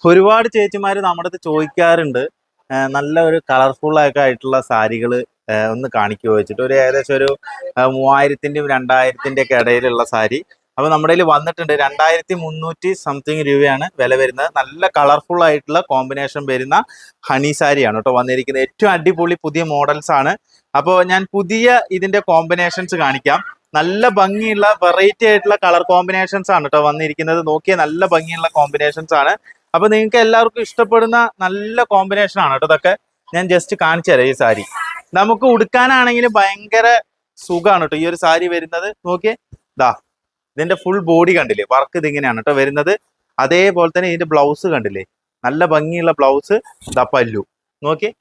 ഒരുപാട് ചേച്ചിമാര് നമ്മുടെ അടുത്ത് ചോദിക്കാറുണ്ട് നല്ല ഒരു കളർഫുൾ ഒക്കെ ആയിട്ടുള്ള സാരികൾ ഒന്ന് കാണിക്കുമോ വെച്ചിട്ട് ഒരു ഏകദേശം ഒരു 3000-ന്റെയും 2000-ന്റെ ഒക്കെ ഇടയിലുള്ള സാരി. അപ്പൊ നമ്മുടെ കയ്യിൽ വന്നിട്ടുണ്ട് 2300 സംതിങ് രൂപയാണ് വില വരുന്നത്. നല്ല കളർഫുൾ ആയിട്ടുള്ള കോമ്പിനേഷൻ വരുന്ന ഹണി സാരിയാണ് കേട്ടോ വന്നിരിക്കുന്നത്. ഏറ്റവും അടിപൊളി പുതിയ മോഡൽസ് ആണ്. അപ്പോൾ ഞാൻ പുതിയ ഇതിന്റെ കോമ്പിനേഷൻസ് കാണിക്കാം. നല്ല ഭംഗിയുള്ള വെറൈറ്റി ആയിട്ടുള്ള കളർ കോമ്പിനേഷൻസ് ആണ് കേട്ടോ വന്നിരിക്കുന്നത്. നോക്കിയാൽ നല്ല ഭംഗിയുള്ള കോമ്പിനേഷൻസ് ആണ്. അപ്പൊ നിങ്ങൾക്ക് എല്ലാവർക്കും ഇഷ്ടപ്പെടുന്ന നല്ല കോമ്പിനേഷൻ ആണ് കേട്ടോ ഇതൊക്കെ. ഞാൻ ജസ്റ്റ് കാണിച്ചു തരാം. ഈ സാരി നമുക്ക് ഉടുക്കാനാണെങ്കിൽ ഭയങ്കര സുഖമാണ് കേട്ടോ ഈ ഒരു സാരി വരുന്നത്. നോക്കിയേ, ദാ ഇതിന്റെ ഫുൾ ബോഡി കണ്ടില്ലേ, വർക്ക് ഇതിങ്ങനെയാണ് കേട്ടോ വരുന്നത്. അതേപോലെ തന്നെ ഇതിന്റെ ബ്ലൗസ് കണ്ടില്ലേ, നല്ല ഭംഗിയുള്ള ബ്ലൗസ്. ദാ പല്ലു നോക്കിയേ,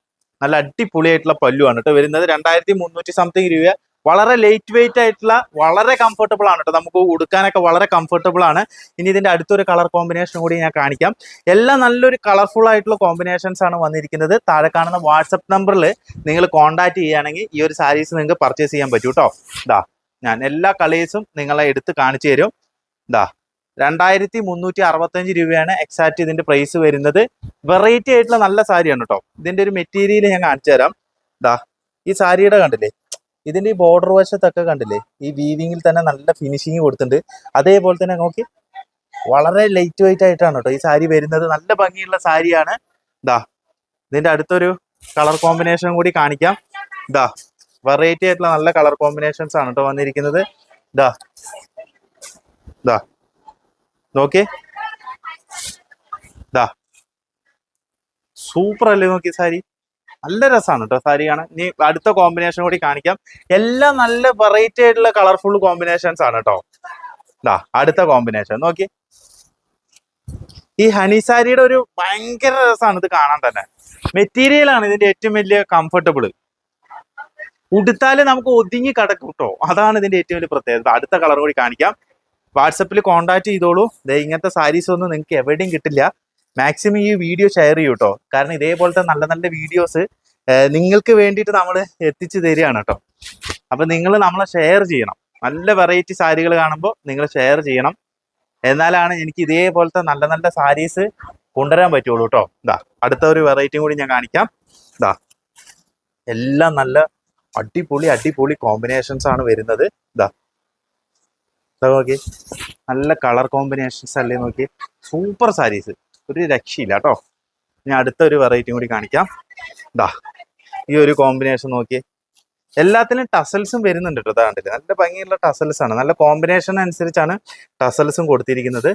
നല്ല അടിപൊളിയായിട്ടുള്ള പല്ലു ആണ് കേട്ടോ വരുന്നത്. 2300 സംതിങ് രൂപ. വളരെ ലൈറ്റ് വെയിറ്റ് ആയിട്ടുള്ള വളരെ കംഫർട്ടബിൾ ആണ് കേട്ടോ, നമുക്ക് ഉടുക്കാനൊക്കെ വളരെ കംഫർട്ടബിൾ ആണ്. ഇനി ഇതിന്റെ അടുത്തൊരു കളർ കോമ്പിനേഷൻ കൂടി ഞാൻ കാണിക്കാം. എല്ലാം നല്ലൊരു കളർഫുൾ ആയിട്ടുള്ള കോമ്പിനേഷൻസ് ആണ് വന്നിരിക്കുന്നത്. താഴെ കാണുന്ന വാട്സപ്പ് നമ്പറിൽ നിങ്ങൾ കോൺടാക്ട് ചെയ്യുകയാണെങ്കിൽ ഈ ഒരു സാരീസ് നിങ്ങൾക്ക് പർച്ചേസ് ചെയ്യാൻ പറ്റും കേട്ടോ. ഇതാ ഞാൻ എല്ലാ കളേഴ്സും നിങ്ങളെ എടുത്ത് കാണിച്ചു തരും. ഇതാ 2365 രൂപയാണ് എക്സാക്ട് ഇതിന്റെ പ്രൈസ് വരുന്നത്. വെറൈറ്റി ആയിട്ടുള്ള നല്ല സാരിയാണ് കേട്ടോ. ഇതിന്റെ ഒരു മെറ്റീരിയൽ ഞാൻ കാണിച്ചു തരാം. ഇതാ ഈ സാരിയുടെ കണ്ടില്ലേ, ഇതിന്റെ ഈ ബോർഡർ വശത്തൊക്കെ കണ്ടില്ലേ, ഈ വീവിങ്ങിൽ തന്നെ നല്ല ഫിനിഷിങ് കൊടുത്തിട്ടുണ്ട്. അതേപോലെ തന്നെ നോക്കി വളരെ ലൈറ്റ് വെയിറ്റ് ആയിട്ടാണ് കേട്ടോ ഈ സാരി വരുന്നത്. നല്ല ഭംഗിയുള്ള സാരിയാണ്. ഇതാ ഇതിന്റെ അടുത്തൊരു കളർ കോമ്പിനേഷൻ കൂടി കാണിക്കാം. ഇതാ വെറൈറ്റി ആയിട്ടുള്ള നല്ല കളർ കോമ്പിനേഷൻസ് ആണ് കേട്ടോ വന്നിരിക്കുന്നത്. ഇതാ ഇതാ നോക്കിയേ, ഇതാ സൂപ്പർ അല്ലേ നോക്കി സാരി. നല്ല രസമാണ് കേട്ടോ സാരി കാണാൻ. ഇനി അടുത്ത കോമ്പിനേഷൻ കൂടി കാണിക്കാം. എല്ലാം നല്ല വെറൈറ്റി ആയിട്ടുള്ള കളർഫുൾ കോമ്പിനേഷൻസ് ആണ് കേട്ടോ. ഇതാ അടുത്ത കോമ്പിനേഷൻ നോക്കി. ഈ ഹണി സാരിയുടെ ഒരു ഭയങ്കര രസമാണ് ഇത് കാണാൻ തന്നെ. മെറ്റീരിയൽ ആണ് ഇതിന്റെ ഏറ്റവും വലിയ കംഫർട്ടബിൾ. ഉടുത്താല് നമുക്ക് ഒതുങ്ങി കിടക്കും കേട്ടോ, അതാണ് ഇതിന്റെ ഏറ്റവും വലിയ പ്രത്യേകത. അടുത്ത കളർ കൂടി കാണിക്കാം. വാട്സപ്പിൽ കോൺടാക്ട് ചെയ്തോളൂ. ഇങ്ങനത്തെ സാരീസ് ഒന്നും നിങ്ങൾക്ക് എവിടെയും കിട്ടില്ല. മാക്സിമം ഈ വീഡിയോ ഷെയർ ചെയ്യൂ കേട്ടോ, കാരണം ഇതേപോലത്തെ നല്ല നല്ല വീഡിയോസ് നിങ്ങൾക്ക് വേണ്ടിയിട്ട് നമ്മൾ എത്തിച്ചു തരികയാണ് കേട്ടോ. അപ്പൊ നിങ്ങൾ നമ്മളെ ഷെയർ ചെയ്യണം. നല്ല വെറൈറ്റി സാരികൾ കാണുമ്പോൾ നിങ്ങൾ ഷെയർ ചെയ്യണം, എന്നാലാണ് എനിക്ക് ഇതേപോലത്തെ നല്ല നല്ല സാരീസ് കൊണ്ടുവരാൻ പറ്റുള്ളൂ കേട്ടോ. ഇതാ അടുത്ത ഒരു വെറൈറ്റിയും കൂടി ഞാൻ കാണിക്കാം. ഇതാ എല്ലാം നല്ല അടിപൊളി അടിപൊളി കോമ്പിനേഷൻസ് ആണ് വരുന്നത്. ഇതാ നോക്കി, നല്ല കളർ കോമ്പിനേഷൻസ് അല്ലേ നോക്കി. സൂപ്പർ സാരീസ്, ഒരു രക്ഷയില്ല കേട്ടോ. ഞാൻ അടുത്ത ഒരു വെറൈറ്റിയും കൂടി കാണിക്കാം. ഇതാ ഈ ഒരു കോമ്പിനേഷൻ നോക്കി. എല്ലാത്തിനും ടസൽസും വരുന്നുണ്ട് കേട്ടോ. ഇതാ കണ്ടില്ലേ, നല്ല ഭംഗിയുള്ള ടസൽസ് ആണ്. നല്ല കോമ്പിനേഷൻ അനുസരിച്ചാണ് ടസൽസും കൊടുത്തിരിക്കുന്നത്.